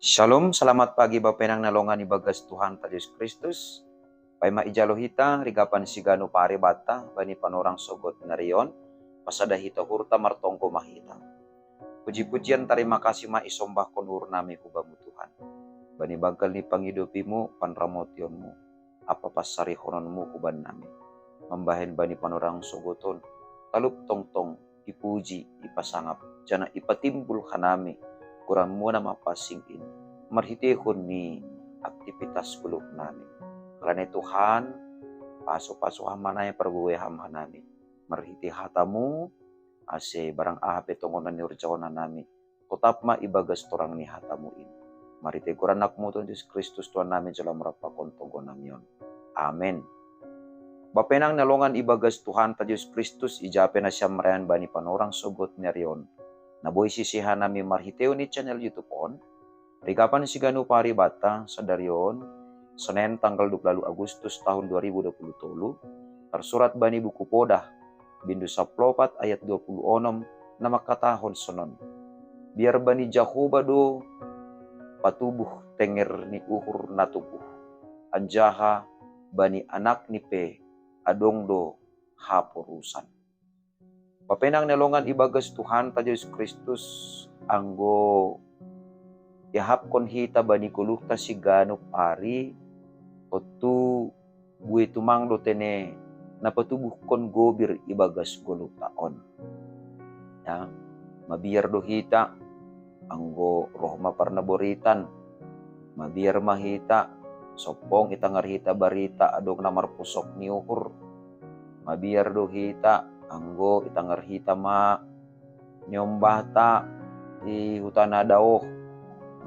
Shalom, selamat pagi Bapenang nalongan ibagas Tuhan Yesus Kristus. Pai maijalo hita, rigapan sigano pare bata, bani panorang sogot narion, pasada hita hurta martongko mahita. Puji-pujian terima kasih ma isombah konur nami hubamu Tuhan. Bani bangkal ni pangidupimu, panramotionmu, apa pasari hononmu huban nami. Membahen bani panorang sogoton, talup tong-tong, ipuji, ipasangap, jana ipatimbul kanami, kurang muna mapasing ini. Marhitihon ni aktivitas kuluk namin. Karena Tuhan, paso-paso hamana yang perbuwe hamhanami. Marhiti hatamu, ase barang ahape tongonan ni urjawanan nami. Tetap ma ibagas torang ni hatamu ini. Marhiti kuranakmu Tuhan Yesus Kristus Tuhan namin jalan merapakon tonggon namion. Amen. Bapenang nalongan ibagas Tuhan Yesus Kristus ijape na siya marayan bani panorang sogot nerion. Naboy sisihan nami marhiteo ni channel YouTube on. Rikapan sigano pari bata sa darion, Senin tanggal 20 Agustus tahun 2020, tersurat bani buku Podah, bindu 14 ayat 26 na makatahon sonon. Biar bani Jahoba do patubuh tenger ni uhur natubuh, anjaha bani anak ni pe adong do hapurusan. Papenang nelongan ibagas Tuhan Yesus Kristus anggo yahapkon hita bani kulukta sigano pari otu buwe tumang do tene napatubuhkon gobir ibagas goluktaon. Ya, mabiar do hita anggo roh maparnaboritan, mabiar mahita sopong itangar hita barita adong namarpusok ni uhur, mabiar do hita anggo itangar hita ma nyombata di hutana daoh,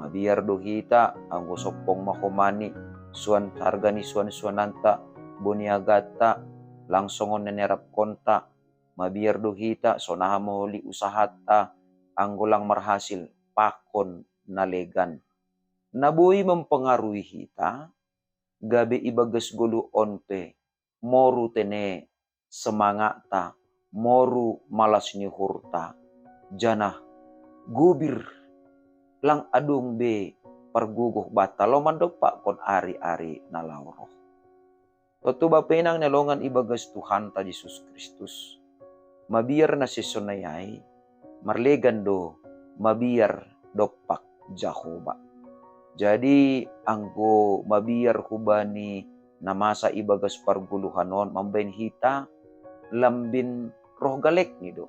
mabiar do hita anggo sopong mahomani suan harga ni suan-suananta boniagata langsongon nenerap konta, mabiar do hita sonaha moholi usahata anggo lang marhasil pakon nalegan. Nabuhi mempengaruhi hita gabe ibagas gulu onpe moru tene semangata moru malas ni hurta janah gubir lang adung be perguguh batalo mandopak kon ari-ari nalawroh. Otu bapenang nelongan ibagas Tuhan ta Yesus Kristus. Mabiar na sisonayay, marlegan do, mabiar dopak Jahoba. Jadi anggo mabiar hubani na masa ibagas parguluhanon, mambain hita, lambin roh galek nido.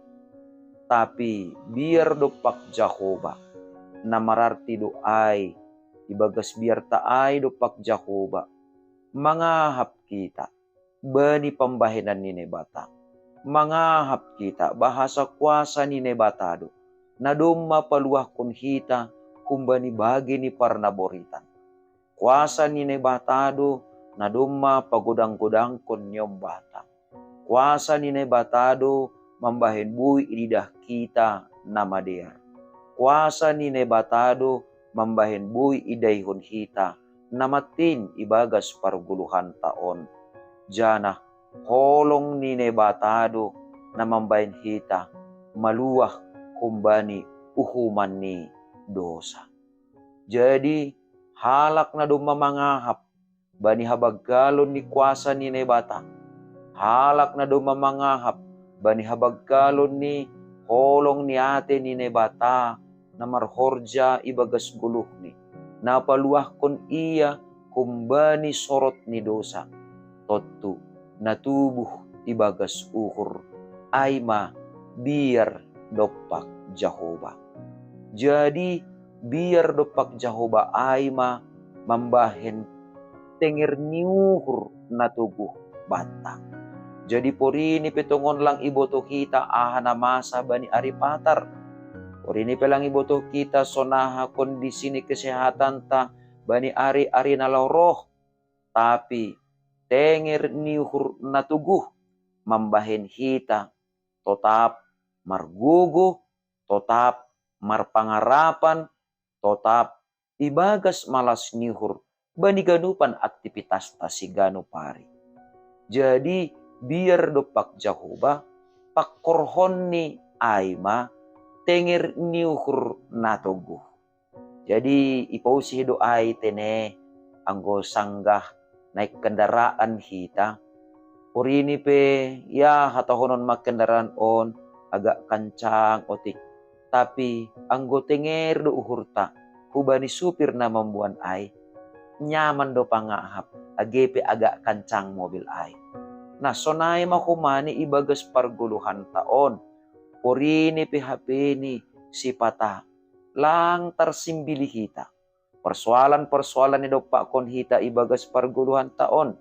Tapi biar dopak Jahoba, na mararti do ay, ibagas biar taay dopak Jahoba, mangahap kita, bani pambahinan ni nebata, mangahap kita, bahasa kuasa ni nebatado, na dumma paluah kun hita, kumbani bagi ni parnaboritan. Kuasa ni nebatado, na dumma pagodang-godang kun nyombata. Kuasa ni nebatado, mambahin bui inidah kita na madear. Kuasa ni nebatado, mambahin bui idayhon hita, namatin ibagas parguluhan taon. Jana, holong ni nebatado, na mambahin hita, maluah kumbani uhuman ni dosa. Jadi, halak na dumamangahap, bani habaggalon ni kuasa ni nebata. Halak na dumamangahap, bani habaggalon ni holong ni ate ni nebata, na marhorja ibagas guluh ni. Napaluah kon iya kumbani sorot ni dosa. Totu natubuh ibagas uhur ayma biar dopak Jahoba. Jadi biar dopak Jahoba ayma mambahen tenger ni uhur natubuh bata. Jadi porini petongon lang iboto kita ahana masa bani aripatar. Porini pelang iboto kita sonaha kondisi ni kesehatan ta bani ari-ari naloroh. Tapi tenger ni uhur natuguh mambahen hita tetap marguguh, tetap marpangarapan, tetap ibagas malas nihur bani ganupan aktivitas tasigano pari. Jadi biar dopak Jahoba pakorhon ni ayma tenger niuhur natoguh. Jadi ipausi doai tene anggo sanggah naik kendaraan hita. Urini pe ya hatahonon mak kendaraan on agak kencang otik. Tapi anggo tenger do uhurta kubani supir na membuan ai nyaman do pangahap agepe agak kencang mobil ai. Nah sonai makumani ibagas parguluhan taon. Urini pe HP ni sipata lang tersimbili hita. Persoalan-persoalan ni dopak kon hita ibagas parguluhan taon.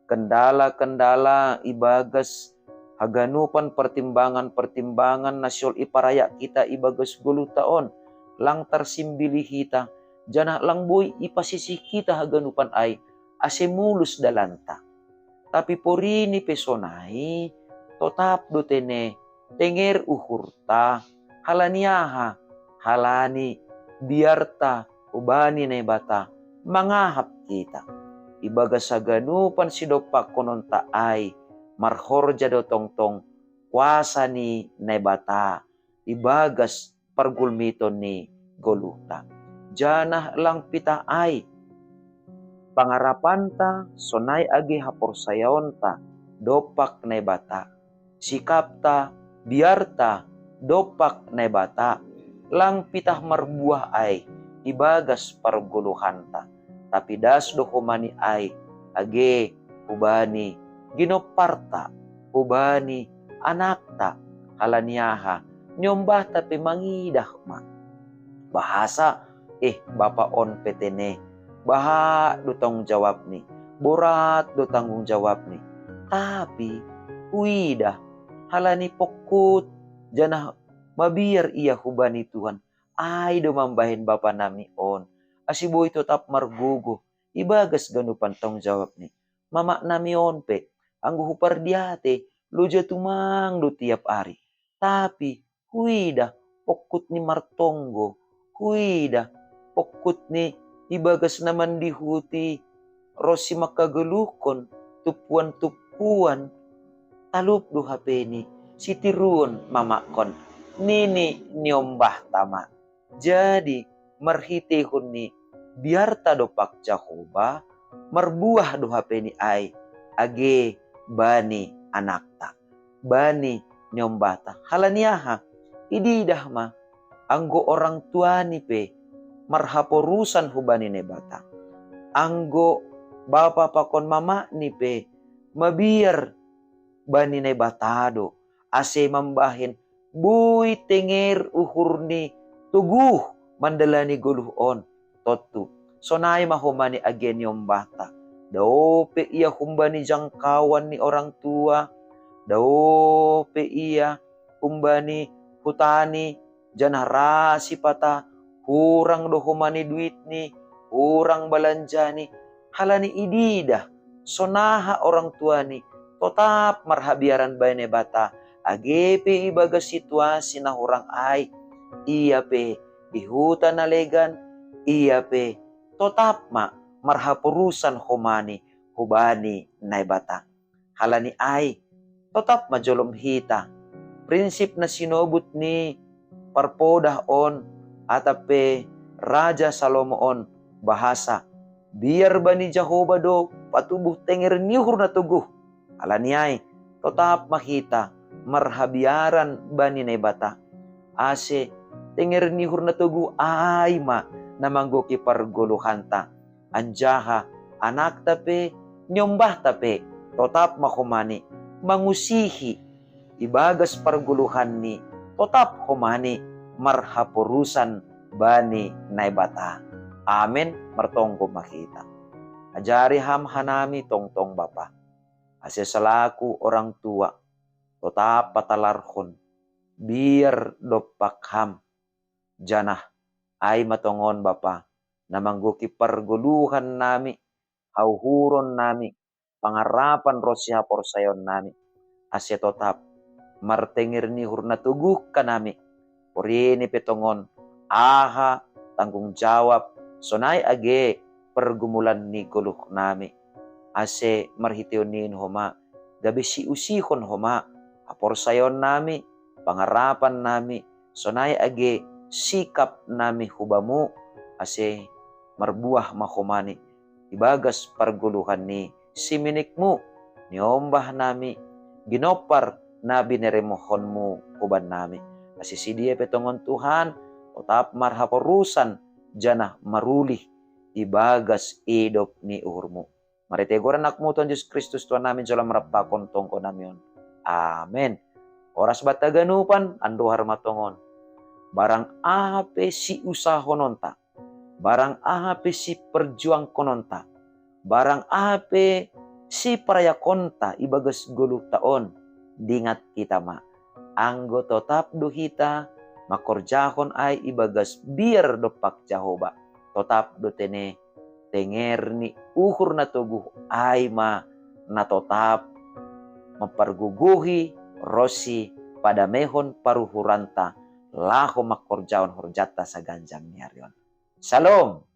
Kendala-kendala ibagas haganupan pertimbangan-pertimbangan nasyol iparaya kita ibagas gulu taon. Lang tersimbili hita. Jana lang boy ipasisih kita haganupan ay ase mulus dalanta. Tapi porini pesonai totap do tene tenger uhurta halaniaha halani biarta ubani na bata mangahap kita. Ibagas saganupan sidopak konon taay marhorja do tongtong kuasa ni nebata ibagas pargulmiton ni goluta. Janah lang pita ay pangarapanta sonay agi haporsayonta dopak nebata. Sikapta biarta dopak nebata lang pitah marbuah ay ibagas parguluhanta. Tapi das do humani ay age ubani ginoparta ubani anakta halaniaha nyombah tapi mangidah ma. Bahasa bapa on petene baha do tanggung jawab ni borat do tanggung jawab ni. Tapi uidah halani pokut janah mabiar ia hubani Tuhan ay do mambahin bapa nami on asiboy tetap margugo ibagas ganupan tanggung jawab ni mama nami on pe anggo hupar diate loja tumang do tiap hari. Tapi huida pokut ni martonggo huida pokut ni ibagas naman dihuti rosi makagelukon tupuan-tupuan talup do HP ni sitiruon mama kon nini niombah tama. Jadi marhitehon ni biar tadopak Jahoba marbuah do HP ni ay age bani anakta bani nyombata halaniaha ididah ma anggo orang tua ni pe marhaporusan hubani nebata anggo bapa pakon mama ni pe mabiar bani nebatado ase mambahin buy tenger uhur ni tuguh mandalani guluh on totu sonai mahumani agen yombata daope ia humbani jangkauan ni orang tua daope ia humbani hutani janarasi pata hurang do humani duit ni hurang balanja ni halani ididah sonaha orang tua ni tetap marhabiaran bane bata agepe ibaga situasi na hurang ay iya pe ihutan nalegan iya pe tetap marhapurusan humani hubani naibata halani ay tetap majolom hita prinsip na sinobut ni parpodah on atape Raja Salomo on bahasa biar bani Jahoba do patubuh tenger nihur na tuguh alani ay tetap mahita marhabiaran bani nebata ase tenger nihur na tuguh ay namanggo ki parguluhanta anjaha anak tape nyombah tape tetap mahumani mangusihi ibagas parguluhan ni tetap humani marhapurusan bani naibata. Amin martonggo makita. Ajari ham hanami tongtong bapa. Ase selaku orang tua tetap patalarhon biar dopak ham janah ay matongon bapa namangguki parguluhan nami hauhuron nami pangarapan rosya porsayon nami ase tetap martengir ni hurna tuguh kanami Porini petongon aha tanggung jawab sonai age pergumulan ni guluh nami ase marhiteunin homa gabi si usihon homa apor sayon nami pangarapan nami sonai age sikap nami hubamu ase marbuah makomani ibagas parguluhan ni siminikmu niombah nami ginopar nabi neremohonmu kuban nami asisidia petongon Tuhan otap marhaporusan janah marulih ibagas idop ni uhurmu. Mari teguran anakmu Tuhan Yesus Kristus Tuhan namin salam merapakon tongko namion. Amen. Oras bataganupan ando harmatongon. Barang ape si usaha nonta. Barang ape si perjuang kononta. Barang ape si prayakonta ibagas 10 taon. Dingat kita ma. Anggo tetap duhita makorjahon ay ibagas biar dopak Jahoba. Tetap do tene tenger ni uhur na tuguh ay ma na tetap memperguguhi rosi pada mehon paruhuranta laho makorjaon horjata sa ganjang niaryon. Shalom.